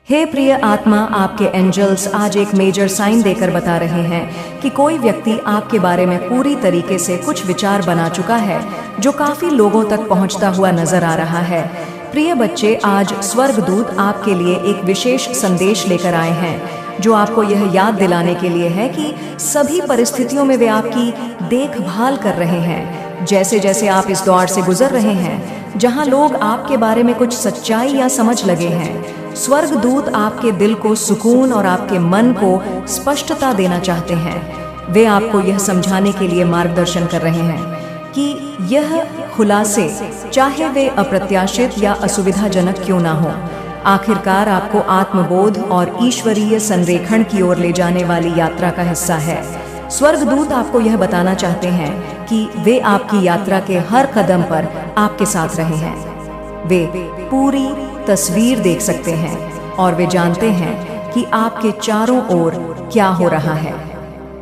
हे प्रिय आत्मा, आपके एंजल्स आज एक मेजर साइन देकर बता रहे हैं कि कोई व्यक्ति आपके बारे में पूरी तरीके से कुछ विचार बना चुका है जो काफी लोगों तक पहुंचता हुआ नजर आ रहा है। प्रिय बच्चे, आज स्वर्गदूत आपके लिए एक विशेष संदेश लेकर आए हैं जो आपको यह याद दिलाने के लिए है कि सभी परिस्थितियों में वे आपकी देखभाल कर रहे हैं। जैसे जैसे आप इस दौर से गुजर रहे हैं जहां लोग आपके बारे में कुछ सच्चाई या समझ लगे हैं, स्वर्गदूत आपके दिल को सुकून और आपके मन को स्पष्टता देना चाहते हैं। वे आपको यह समझाने के लिए मार्गदर्शन कर रहे हैं कि यह खुलासे, चाहे वे अप्रत्याशित या असुविधाजनक क्यों ना हो, आखिरकार आपको आत्मबोध और ईश्वरीय संरेखण की ओर ले जाने वाली यात्रा का हिस्सा है। स्वर्गदूत आपको यह बताना चाहते हैं कि वे आपकी यात्रा के हर कदम पर आपके साथ रहे हैं। वे पूरी तस्वीर देख सकते हैं और वे जानते हैं कि आपके चारों ओर क्या हो रहा है।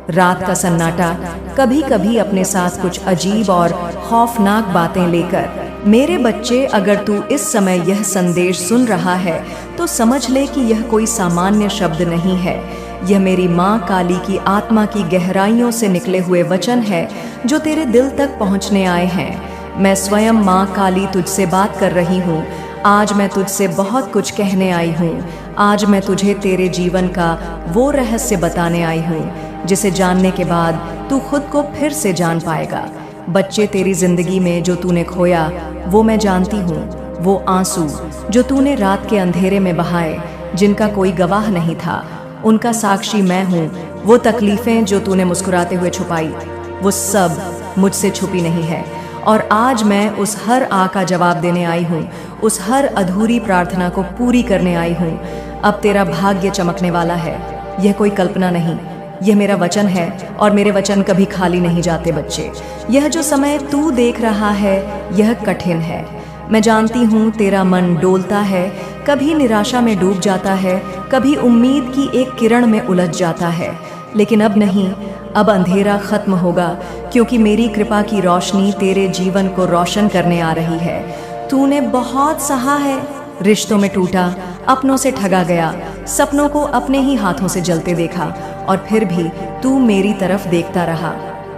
रात का सन्नाटा कभी कभी अपने साथ कुछ अजीब और खौफनाक बातें लेकर, मेरे बच्चे, अगर तू इस समय यह संदेश सुन रहा है तो समझ ले कि यह कोई सामान्य शब्द नहीं है। यह मेरी माँ काली की आत्मा की गहराइयों से निकले हुए वचन है जो तेरे दिल तक पहुँचने आए हैं। मैं स्वयं माँ काली तुझसे बात कर रही हूँ। आज मैं तुझसे बहुत कुछ कहने आई हूँ। आज मैं तुझे तेरे जीवन का वो रहस्य बताने आई हूँ जिसे जानने के बाद तू खुद को फिर से जान पाएगा। बच्चे, तेरी जिंदगी में जो तूने खोया वो मैं जानती हूँ। वो आंसू जो तूने रात के अंधेरे में बहाए, जिनका कोई गवाह नहीं था, उनका साक्षी मैं हूँ। वो तकलीफें जो तूने मुस्कुराते हुए छुपाई, वो सब मुझसे छुपी नहीं है। और आज मैं उस हर का जवाब देने आई हूँ, उस हर अधूरी प्रार्थना को पूरी करने आई हूँ। अब तेरा भाग्य चमकने वाला है। यह कोई कल्पना नहीं, यह मेरा वचन है और मेरे वचन कभी खाली नहीं जाते। बच्चे, यह जो समय तू देख रहा है यह कठिन है। मैं जानती हूँ तेरा मन डोलता है, कभी निराशा में डूब जाता है, कभी उम्मीद की एक किरण में उलझ जाता है। लेकिन अब नहीं, अब अंधेरा खत्म होगा, क्योंकि मेरी कृपा की रोशनी तेरे जीवन को रोशन करने आ रही है। तूने बहुत सहा है, रिश्तों में टूटा, अपनों से ठगा गया, सपनों को अपने ही हाथों से जलते देखा, और फिर भी तू मेरी तरफ देखता रहा।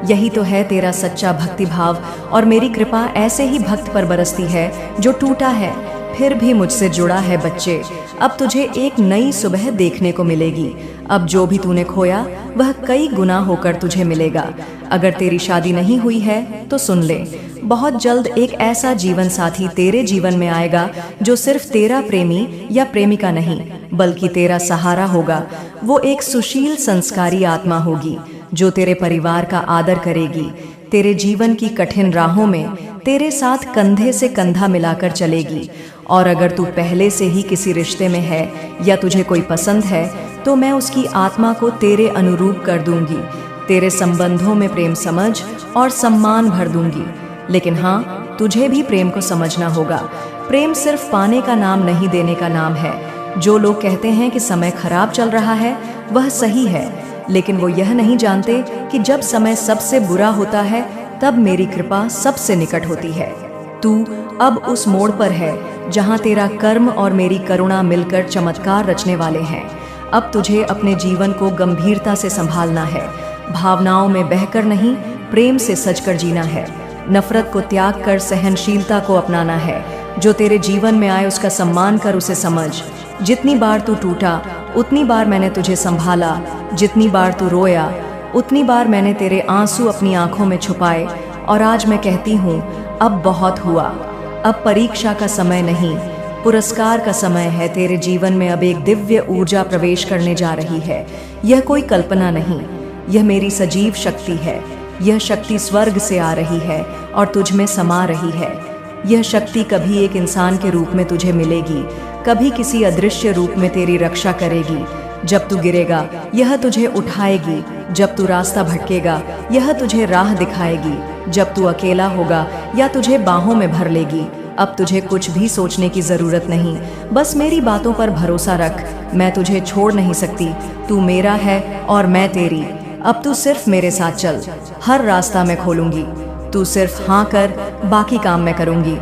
यही तो है तेरा सच्चा भक्तिभाव, और मेरी कृपा ऐसे ही भक्त पर बरसती है जो टूटा है फिर भी मुझसे जुड़ा है। बच्चे, अब तुझे एक नई सुबह देखने को मिलेगी। अब जो भी तूने खोया वह कई गुना होकर तुझे मिलेगा। अगर तेरी शादी नहीं हुई है तो सुन ले, बहुत जल्द एक ऐसा जीवन साथी तेरे जीवन में आएगा जो सिर्फ तेरा प्रेमी या प्रेमिका नहीं बल्कि तेरा सहारा होगा। वो एक सुशील संस्कारी आत्मा होगी जो तेरे परिवार का आदर करेगी, तेरे जीवन की कठिन राहों में तेरे साथ कंधे से कंधा मिलाकर चलेगी। और अगर तू पहले से ही किसी रिश्ते में है या तुझे कोई पसंद है तो मैं उसकी आत्मा को तेरे अनुरूप कर दूंगी। तेरे संबंधों में प्रेम, समझ और सम्मान भर दूंगी। लेकिन हाँ, तुझे भी प्रेम को समझना होगा। प्रेम सिर्फ पाने का नाम नहीं, देने का नाम है। जो लोग कहते हैं कि समय खराब चल रहा है वह सही है, लेकिन वो यह नहीं जानते कि जब समय सबसे बुरा होता है तब मेरी कृपा सबसे निकट होती है। तू अब उस मोड़ पर है जहां तेरा कर्म और मेरी करुणा मिलकर चमत्कार रचने वाले हैं। अब तुझे अपने जीवन को गंभीरता से संभालना है। भावनाओं में बहकर नहीं, प्रेम से सजकर जीना है। नफरत को त्याग कर सहनशीलता को अपनाना है। जो तेरे जीवन में आए उसका सम्मान कर, उसे समझ। जितनी बार तू टूटा उतनी बार मैंने तुझे संभाला, जितनी बार तू रोया उतनी बार मैंने तेरे आंसू अपनी आंखों में छुपाए। और आज मैं कहती हूँ, अब बहुत हुआ। अब परीक्षा का समय नहीं, पुरस्कार का समय है। तेरे जीवन में अब एक दिव्य ऊर्जा प्रवेश करने जा रही है। यह कोई कल्पना नहीं, यह मेरी सजीव शक्ति है। यह शक्ति स्वर्ग से आ रही है और तुझ में समा रही है। यह शक्ति कभी एक इंसान के रूप में तुझे मिलेगी, कभी किसी अदृश्य रूप में तेरी रक्षा करेगी। जब तू गिरेगा यह तुझे उठाएगी, जब तू रास्ता भटकेगा यह तुझे राह दिखाएगी, जब तू अकेला होगा या तुझे बाहों में भर लेगी। अब तुझे कुछ भी सोचने की जरूरत नहीं, बस मेरी बातों पर भरोसा रख। मैं तुझे छोड़ नहीं सकती, तू मेरा है और मैं तेरी। अब तू सिर्फ मेरे साथ चल, हर रास्ता मैं खोलूंगी। तू सिर्फ हाँ कर, बाकी काम मैं करूंगी।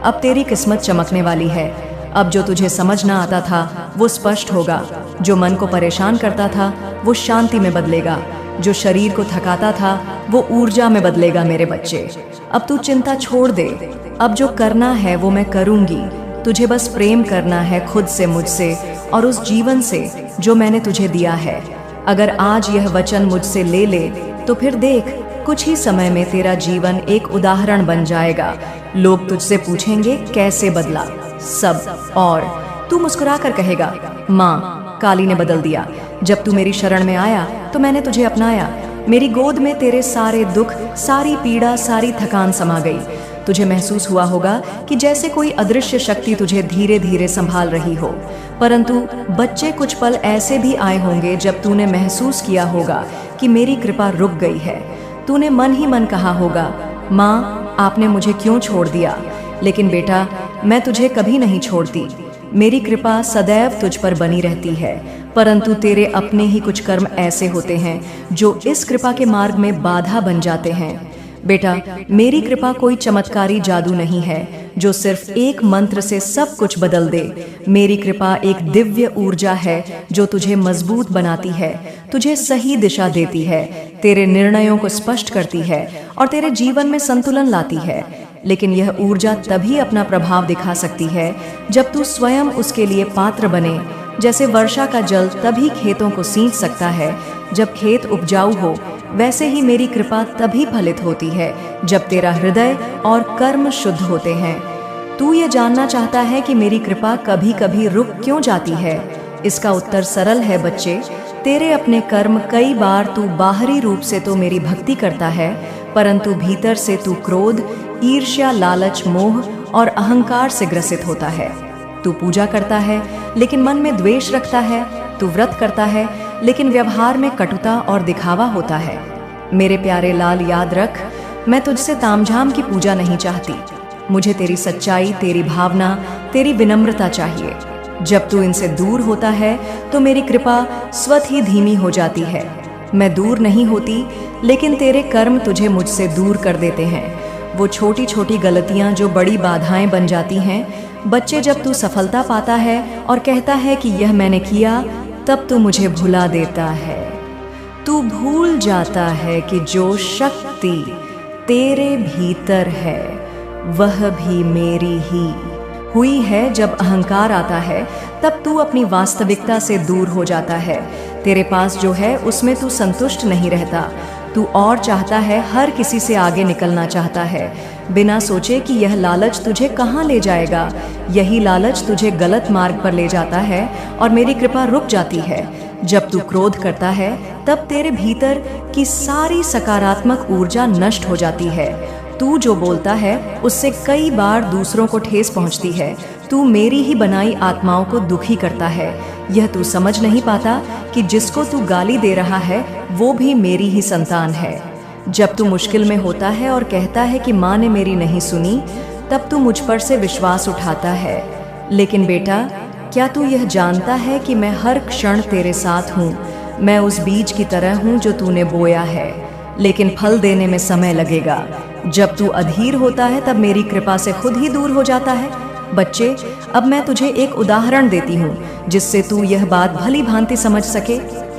अब तेरी किस्मत चमकने वाली है। अब जो तुझे समझ ना आता था वो स्पष्ट होगा, जो मन को परेशान करता था वो शांति में बदलेगा, जो शरीर को थकाता था वो ऊर्जा में बदलेगा। मेरे बच्चे, अब तू चिंता छोड़ दे। अब जो करना है वो मैं करूंगी। तुझे बस प्रेम करना है खुद से, मुझसे और उस जीवन से जो मैंने तुझे दिया है। अगर आज यह वचन मुझसे ले ले तो फिर देख, कुछ ही समय में तेरा जीवन एक उदाहरण बन जाएगा। लोग तुझसे पूछेंगे कैसे बदला सब, और तू मुस्कुरा कर कहेगा, माँ, काली ने बदल दिया। जब तू मेरी शरण में आया तो मैंने तुझे अपनाया। मेरी गोद में तेरे सारे दुख, सारी पीड़ा, सारी थकान समा गई। तुझे महसूस हुआ होगा कि जैसे कोई अदृश्य शक्ति तुझे धीरे धीरे संभाल रही हो। परंतु बच्चे, कुछ पल ऐसे भी आए होंगे जब तूने महसूस किया होगा कि मेरी कृपा रुक गई है। तूने मन ही मन कहा होगा, माँ, आपने मुझे क्यों छोड़ दिया? लेकिन बेटा, मैं तुझे कभी नहीं छोड़ती। मेरी कृपा सदैव तुझ पर बनी रहती है। परंतु तेरे अपने ही कुछ कर्म ऐसे होते हैं जो इस कृपा के मार्ग में बाधा बन जाते हैं। बेटा, मेरी कृपा कोई चमत्कारी जादू नहीं है जो सिर्फ एक मंत्र से सब कुछ बदल दे। मेरी कृपा एक दिव्य ऊर्जा है जो तुझे मजबूत बनाती है, तुझे सही दिशा देती है, तेरे निर्णयों को स्पष्ट करती है और तेरे जीवन में संतुलन लाती है। लेकिन यह ऊर्जा तभी अपना प्रभाव दिखा सकती है जब तू स्वयं उसके लिए पात्र बने। जैसे वर्षा का जल तभी खेतों को सींच सकता है जब खेत उपजाऊ हो, वैसे ही मेरी कृपा तभी फलित होती है जब तेरा हृदय और कर्म शुद्ध होते हैं। तू ये जानना चाहता है कि मेरी कृपा कभी कभी रुक क्यों जाती है? इसका उत्तर सरल है बच्चे। तेरे अपने कर्म, कई बार तू बाहरी रूप से तो मेरी भक्ति करता है, परंतु भीतर से तू क्रोध, ईर्ष्या, लालच, मोह और अहंकार से ग्रसित होता है। तू पूजा करता है लेकिन मन में द्वेष रखता है। तू व्रत करता है लेकिन व्यवहार में कटुता और दिखावा होता है। मेरे प्यारे लाल, याद रख, मैं तुझसे तामझाम की पूजा नहीं चाहती। मुझे तेरी सच्चाई, तेरी भावना, तेरी विनम्रता चाहिए। जब तू इनसे दूर होता है तो मेरी कृपा स्वतः ही धीमी हो जाती है। मैं दूर नहीं होती, लेकिन तेरे कर्म तुझे मुझसे दूर कर देते हैं। वो छोटी छोटी गलतियां जो बड़ी बाधाएं बन जाती हैं। बच्चे, जब तू सफलता पाता है और कहता है कि यह मैंने किया, तब तू मुझे भुला देता है। तू भूल जाता है कि जो शक्ति तेरे भीतर है वह भी मेरी ही हुई है। जब अहंकार आता है तब तू अपनी वास्तविकता से दूर हो जाता है। तेरे पास जो है उसमें तू संतुष्ट नहीं रहता। तू और चाहता है, हर किसी से आगे निकलना चाहता है, बिना सोचे कि यह लालच तुझे कहाँ ले जाएगा। यही लालच तुझे गलत मार्ग पर ले जाता है और मेरी कृपा रुक जाती है। जब तू क्रोध करता है तब तेरे भीतर की सारी सकारात्मक ऊर्जा नष्ट हो जाती है। तू जो बोलता है उससे कई बार दूसरों को ठेस पहुंचती है। तू मेरी ही बनाई आत्माओं को दुखी करता है। यह तू समझ नहीं पाता कि जिसको तू गाली दे रहा है वो भी मेरी ही संतान है। जब तू मुश्किल में होता है और कहता है कि माँ ने मेरी नहीं सुनी, तब तू मुझ पर से विश्वास उठाता है। लेकिन बेटा, क्या तू यह जानता है कि मैं हर क्षण तेरे साथ हूँ? मैं उस बीज की तरह हूँ जो तूने बोया है, लेकिन फल देने में समय लगेगा। जब तू अधीर होता है तब मेरी कृपा से खुद ही दूर हो जाता है। बच्चे, अब मैं तुझे एक उदाहरण देती हूँ जिससे तू यह बात भली भांति समझ सके।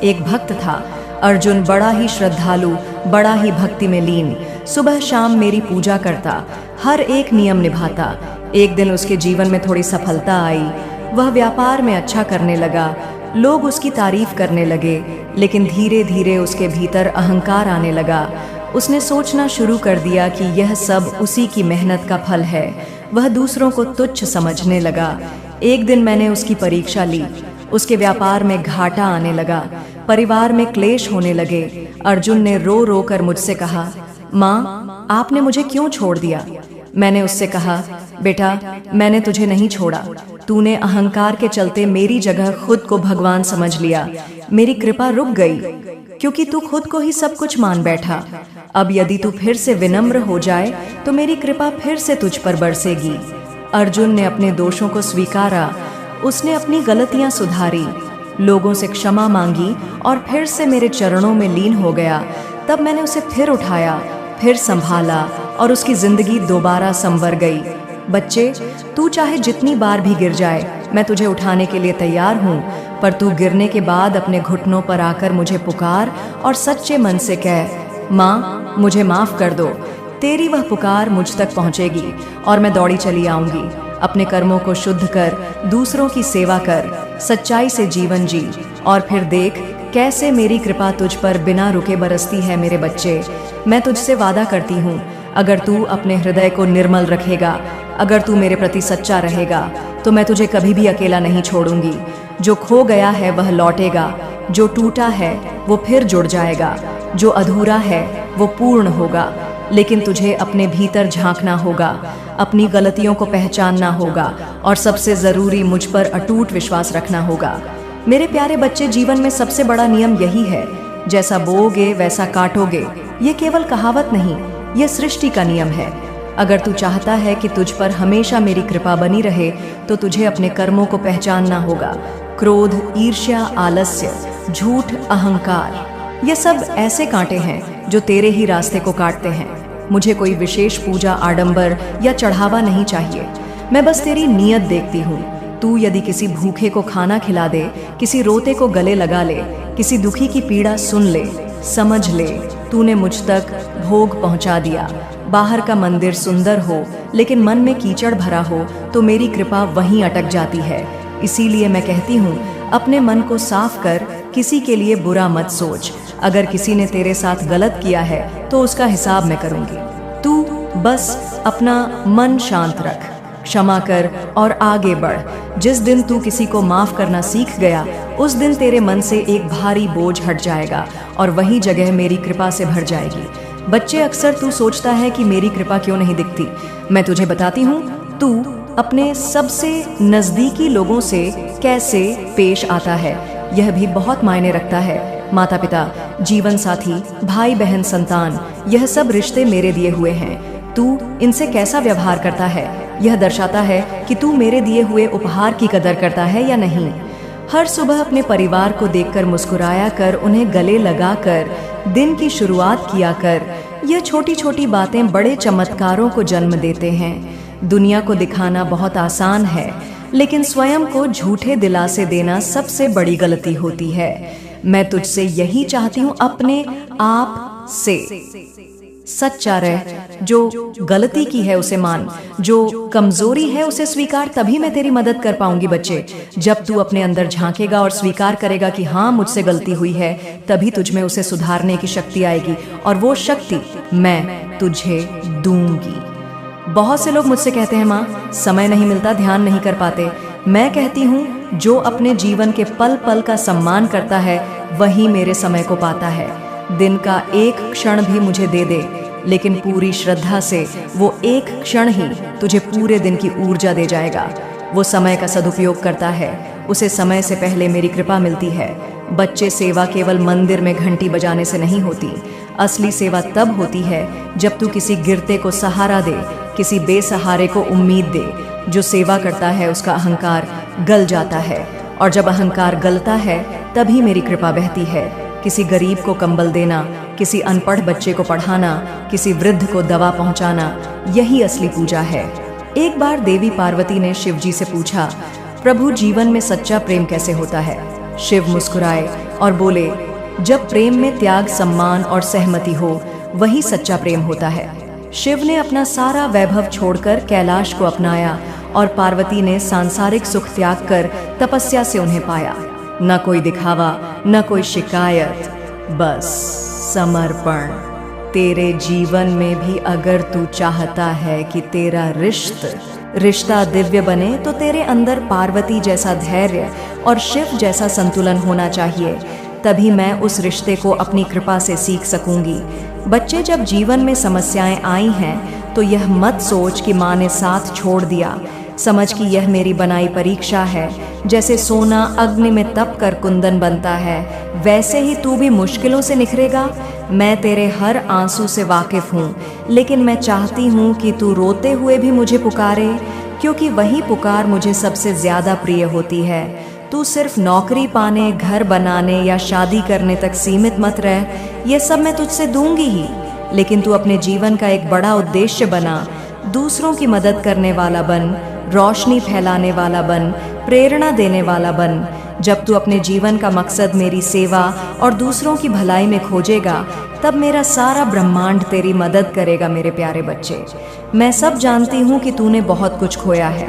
एक भक्त था, अर्जुन, बड़ा ही श्रद्धालु, बड़ा ही भक्ति में लीन। सुबह शाम मेरी पूजा करता, हर एक नियम निभाता। एक दिन उसके जीवन में थोड़ी सफलता आई। वह व्यापार में अच्छा करने लगा, लोग उसकी तारीफ करने लगे। लेकिन धीरे धीरे उसके भीतर अहंकार आने लगा। उसने सोचना शुरू कर दिया कि यह सब उसी की मेहनत का फल है। वह दूसरों को तुच्छ समझने लगा। एक दिन मैंने उसकी परीक्षा ली। उसके व्यापार में घाटा आने लगा, परिवार में क्लेश होने लगे। अर्जुन ने रो रो कर मुझसे कहा, माँ, आपने मुझे क्यों छोड़ दिया? मैंने उससे कहा, बेटा, मैंने तुझे नहीं छोड़ा। तूने अहंकार के चलते मेरी जगह खुद को भगवान समझ लिया। मेरी कृपा रुक गई क्योंकि तू खुद को ही सब कुछ मान बैठा। अब यदि तू फिर से विनम्र हो जाए तो मेरी कृपा फिर से तुझ पर बरसेगी। अर्जुन ने अपने दोषों को स्वीकारा। उसने अपनी गलतियां सुधारी, लोगों से क्षमा मांगी और फिर से मेरे चरणों में लीन हो गया। तब मैंने उसे फिर उठाया, फिर संभाला और उसकी जिंदगी दोबारा संवर गई। बच्चे, तू चाहे जितनी बार भी गिर जाए, मैं तुझे उठाने के लिए तैयार हूँ, पर तू गिरने के बाद अपने घुटनों पर आकर मुझे पुकार और सच्चे मन से कह, माँ मुझे माफ कर दो। तेरी वह पुकार मुझ तक पहुँचेगी और मैं दौड़ी चली आऊंगी। अपने कर्मों को शुद्ध कर, दूसरों की सेवा कर, सच्चाई से जीवन जी, और फिर देख कैसे मेरी कृपा तुझ पर बिना रुके बरसती है। मेरे बच्चे, मैं तुझसे वादा करती हूँ, अगर तू अपने हृदय को निर्मल रखेगा, अगर तू मेरे प्रति सच्चा रहेगा, तो मैं तुझे कभी भी अकेला नहीं छोड़ूंगी। जो खो गया है वह लौटेगा, जो टूटा है वो फिर जुड़ जाएगा, जो अधूरा है वो पूर्ण होगा। लेकिन तुझे अपने भीतर झांकना होगा, अपनी गलतियों को पहचानना होगा, और सबसे जरूरी मुझ पर अटूट विश्वास रखना होगा। मेरे प्यारे बच्चे, जीवन में सबसे बड़ा नियम यही है, जैसा बोओगे वैसा काटोगे। ये केवल कहावत नहीं, यह सृष्टि का नियम है। अगर तू चाहता है कि तुझ पर हमेशा मेरी कृपा बनी रहे, तो तुझे अपने कर्मों को पहचानना होगा। क्रोध, ईर्ष्या, आलस्य, झूठ, अहंकार, ये सब ऐसे कांटे हैं जो तेरे ही रास्ते को काटते हैं। मुझे कोई विशेष पूजा, आडंबर या चढ़ावा नहीं चाहिए। मैं बस तेरी नीयत देखती हूँ। तू यदि किसी भूखे को खाना खिला दे, किसी रोते को गले लगा ले, किसी दुखी की पीड़ा सुन ले, समझ ले तूने मुझ तक भोग पहुँचा दिया। बाहर का मंदिर सुंदर हो लेकिन मन में कीचड़ भरा हो, तो मेरी कृपा वहीं अटक जाती है। इसीलिए मैं कहती हूँ, अपने मन को साफ कर, किसी के लिए बुरा मत सोच। अगर किसी ने तेरे साथ गलत किया है तो उसका हिसाब मैं करूँगी। तू बस अपना मन शांत रख, क्षमा कर और आगे बढ़। जिस दिन तू किसी को माफ करना सीख गया, उस दिन तेरे मन से एक भारी बोझ हट जाएगा और वही जगह मेरी कृपा से भर जाएगी। बच्चे, अक्सर तू सोचता है कि मेरी कृपा क्यों नहीं दिखती। मैं तुझे बताती हूँ, तू अपने सबसे नजदीकी लोगों से कैसे पेश आता है, यह भी बहुत मायने रखता है। माता पिता, जीवन साथी, भाई बहन, संतान, यह सब रिश्ते मेरे दिए हुए हैं। तू इनसे कैसा व्यवहार करता है, यह दर्शाता है कि तू मेरे दिए हुए उपहार की कदर करता है या नहीं। हर सुबह अपने परिवार को देखकर मुस्कुराया कर, उन्हें गले लगा कर दिन की शुरुआत किया कर। यह छोटी छोटी बातें बड़े चमत्कारों को जन्म देते हैं। दुनिया को दिखाना बहुत आसान है, लेकिन स्वयं को झूठे दिलासे देना सबसे बड़ी गलती होती है। मैं तुझसे यही चाहती हूँ, अपने आप से सच्चा रह। जो गलती की है उसे मान, जो कमजोरी है उसे स्वीकार, तभी मैं तेरी मदद कर पाऊंगी। बच्चे, जब तू अपने अंदर झांकेगा और स्वीकार करेगा कि हाँ मुझसे गलती हुई है, तभी तुझ में उसे सुधारने की शक्ति आएगी, और वो शक्ति मैं तुझे दूंगी। बहुत से लोग मुझसे कहते हैं, माँ समय नहीं मिलता, ध्यान नहीं कर पाते। मैं कहती हूँ, जो अपने जीवन के पल पल का सम्मान करता है वही मेरे समय को पाता है। दिन का एक क्षण भी मुझे दे दे, लेकिन पूरी श्रद्धा से वो एक क्षण ही तुझे पूरे दिन की ऊर्जा दे जाएगा। वो समय का सदुपयोग करता है, उसे समय से पहले मेरी कृपा मिलती है। बच्चे, सेवा केवल मंदिर में घंटी बजाने से नहीं होती। असली सेवा तब होती है जब तू किसी गिरते को सहारा दे, किसी बेसहारे को उम्मीद दे। जो सेवा करता है उसका अहंकार गल जाता है, और जब अहंकार गलता है तभी मेरी कृपा बहती है। किसी गरीब को कंबल देना, किसी अनपढ़ बच्चे को पढ़ाना, किसी वृद्ध को दवा पहुंचाना, यही असली पूजा है। एक बार देवी पार्वती ने शिव जी से पूछा, प्रभु जीवन में सच्चा प्रेम कैसे होता है? शिव मुस्कुराए और बोले, जब प्रेम में त्याग, सम्मान और सहमति हो, वही सच्चा प्रेम होता है। शिव ने अपना सारा वैभव छोड़कर कैलाश को अपनाया, और पार्वती ने सांसारिक सुख त्याग कर तपस्या से उन्हें पाया। न कोई दिखावा, न कोई शिकायत, बस समर्पण। तेरे जीवन में भी अगर तू चाहता है कि तेरा रिश्ता दिव्य बने, तो तेरे अंदर पार्वती जैसा धैर्य और शिव जैसा संतुलन होना चाहिए। तभी मैं उस रिश्ते को अपनी कृपा से सीख सकूंगी। बच्चे, जब जीवन में समस्याएं आई हैं, तो यह मत सोच कि माँ ने साथ छोड़ दिया। समझ कि यह मेरी बनाई परीक्षा है। जैसे सोना अग्नि में तप कर कुंदन बनता है, वैसे ही तू भी मुश्किलों से निखरेगा। मैं तेरे हर आंसू से वाकिफ हूँ, लेकिन मैं चाहती हूँ कि तू रोते हुए भी मुझे पुकारे, क्योंकि वही पुकार मुझे सबसे ज्यादा प्रिय होती है। तू सिर्फ नौकरी पाने, घर बनाने या शादी करने तक सीमित मत रह। ये सब मैं तुझसे दूंगी ही, लेकिन तू अपने जीवन का एक बड़ा उद्देश्य बना। दूसरों की मदद करने वाला बन, रोशनी फैलाने वाला बन, प्रेरणा देने वाला बन। जब तू अपने जीवन का मकसद मेरी सेवा और दूसरों की भलाई में खोजेगा, तब मेरा सारा ब्रह्मांड तेरी मदद करेगा। मेरे प्यारे बच्चे, मैं सब जानती हूँ कि तूने बहुत कुछ खोया है।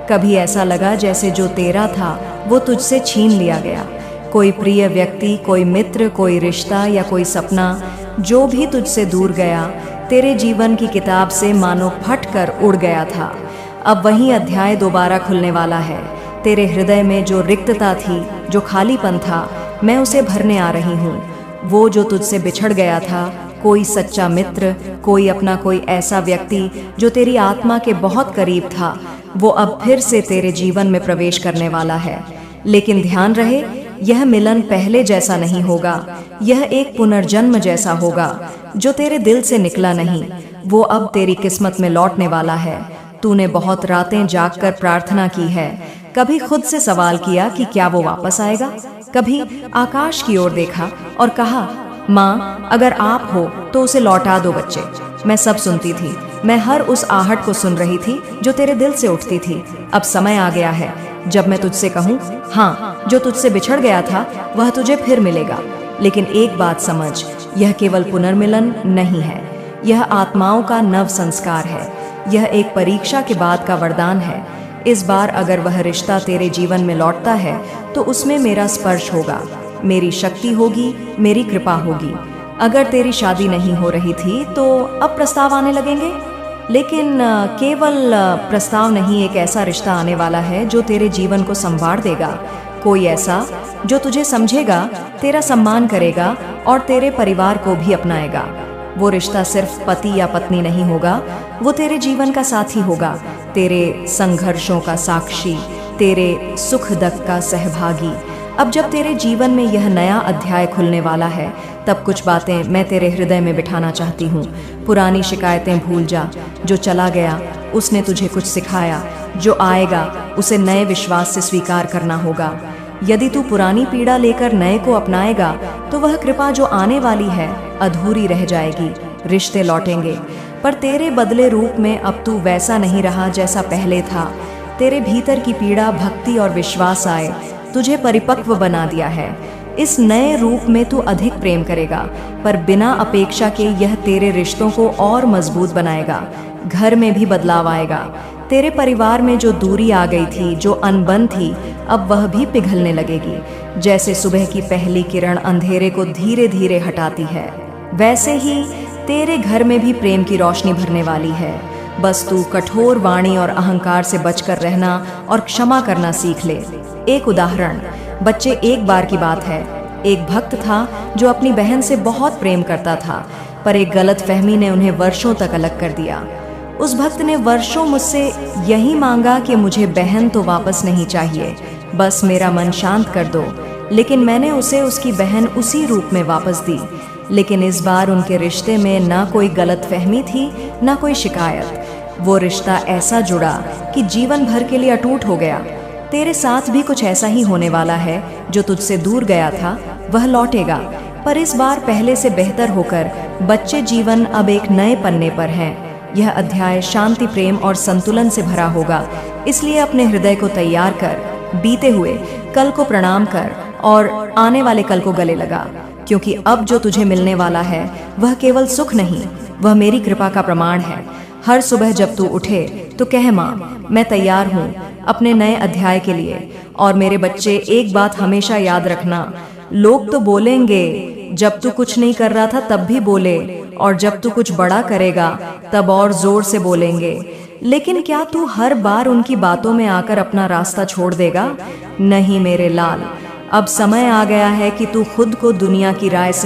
कभी ऐसा लगा जैसे जो तेरा था वो तुझसे छीन लिया गया। कोई प्रिय व्यक्ति, कोई मित्र, कोई रिश्ता या कोई सपना, जो भी तुझसे दूर गया, तेरे जीवन की किताब से मानो फट कर उड़ गया था। अब वही अध्याय दोबारा खुलने वाला है। तेरे हृदय में जो रिक्तता थी, जो खालीपन था, मैं उसे भरने आ रही हूँ। वो जो तुझसे बिछड़ गया था, कोई सच्चा मित्र, कोई अपना, कोई ऐसा व्यक्ति जो तेरी आत्मा के बहुत करीब था, वो अब फिर से तेरे जीवन में प्रवेश करने वाला है। लेकिन ध्यान रहे, यह मिलन पहले जैसा नहीं होगा। यह एक पुनर्जन्म जैसा होगा जो तेरे दिल से निकला नहीं। वो अब तेरी किस्मत में लौटने वाला है। तूने बहुत रातें जागकर प्रार्थना की है। कभी खुद से सवाल किया कि क्या वो वापस आएगा? कभी आकाश की ओर देखा और कहा, माँ, अगर आप हो तो उसे लौटा दो बच्चे। मैं सब सुनती थी। मैं हर उस आहट को सुन रही थी जो तेरे दिल से उठती थी। अब समय आ गया है जब मैं तुझसे कहूँ, हाँ, जो तुझसे बिछड़ गया था वह तुझे फिर मिलेगा। लेकिन एक बात समझ, यह केवल पुनर्मिलन नहीं है, यह आत्माओं का नव संस्कार है। यह एक परीक्षा के बाद का वरदान है। इस बार अगर वह रिश्ता तेरे जीवन में लौटता है तो उसमें मेरा स्पर्श होगा, मेरी शक्ति होगी, मेरी कृपा होगी। अगर तेरी शादी नहीं हो रही थी तो अब प्रस्ताव आने लगेंगे। लेकिन केवल प्रस्ताव नहीं, एक ऐसा रिश्ता आने वाला है जो तेरे जीवन को संवार देगा। कोई ऐसा जो तुझे समझेगा, तेरा सम्मान करेगा और तेरे परिवार को भी अपनाएगा। वो रिश्ता सिर्फ पति या पत्नी नहीं होगा, वो तेरे जीवन का साथी होगा, तेरे संघर्षों का साक्षी, तेरे सुख दुख का सहभागी। अब जब तेरे जीवन में यह नया अध्याय खुलने वाला है, तब कुछ बातें मैं तेरे हृदय में बिठाना चाहती हूँ। पुरानी शिकायतें भूल जा। जो चला गया उसने तुझे कुछ सिखाया, जो आएगा उसे नए विश्वास से स्वीकार करना होगा। यदि तू पुरानी पीड़ा लेकर नए को अपनाएगा तो वह कृपा जो आने वाली है अधूरी रह जाएगी। रिश्ते लौटेंगे, पर तेरे बदले रूप में। अब तू वैसा नहीं रहा जैसा पहले था। तेरे भीतर की पीड़ा, भक्ति और विश्वास आए तुझे परिपक्व बना दिया है। इस नए रूप में तू अधिक प्रेम करेगा, पर बिना अपेक्षा के। यह तेरे रिश्तों को और मजबूत बनाएगा। घर में भी बदलाव आएगा। तेरे परिवार में जो दूरी आ गई थी, जो अनबन थी, अब वह भी पिघलने लगेगी। जैसे सुबह की पहली किरण अंधेरे को धीरे धीरे हटाती है, वैसे ही तेरे घर में भी प्रेम की रोशनी भरने वाली है। बस तू कठोर वाणी और अहंकार से बचकर रहना और क्षमा करना सीख ले। एक उदाहरण, बच्चे, एक बार की बात है, एक भक्त था जो अपनी बहन से बहुत प्रेम करता था, पर एक गलतफहमी ने उन्हें वर्षों तक अलग कर दिया। उस भक्त ने वर्षों मुझसे यही मांगा कि मुझे बहन तो वापस नहीं चाहिए, बस मेरा मन शांत कर दो। लेकिन मैंने उसे उसकी बहन उसी रूप में वापस दी। लेकिन इस बार उनके रिश्ते में ना कोई गलतफहमी थी, ना कोई शिकायत। वो रिश्ता ऐसा जुड़ा कि जीवन भर के लिए अटूट हो गया। तेरे साथ भी कुछ ऐसा ही होने वाला है। जो तुझसे दूर गया था वह लौटेगा, पर इस बार पहले से बेहतर होकर। बच्चे, जीवन अब एक नए पन्ने पर हैं। यह अध्याय शांति, प्रेम और संतुलन से भरा होगा। इसलिए अपने हृदय को तैयार कर, बीते हुए कल को प्रणाम कर और आने वाले कल को गले लगा। क्योंकि अब जो तुझे मिलने वाला है वह केवल सुख नहीं, वह मेरी कृपा का प्रमाण है। हर सुबह जब तू उठे तो कह, माँ, मैं तैयार हूँ अपने नए अध्याय के लिए। और मेरे बच्चे, एक बात हमेशा याद रखना, लोग तो बोलेंगे, जब तू कुछ नहीं कर रहा था तब भी बोले, और जब तू कुछ बड़ा करेगा तब और जोर से बोलेंगे। लेकिन क्या तू हर बार उनकी बातों में आकर अपना रास्ता छोड़ देगा? नहीं मेरे लाल, अब समय आ गया है कि तू खुद को दुनिया की राय से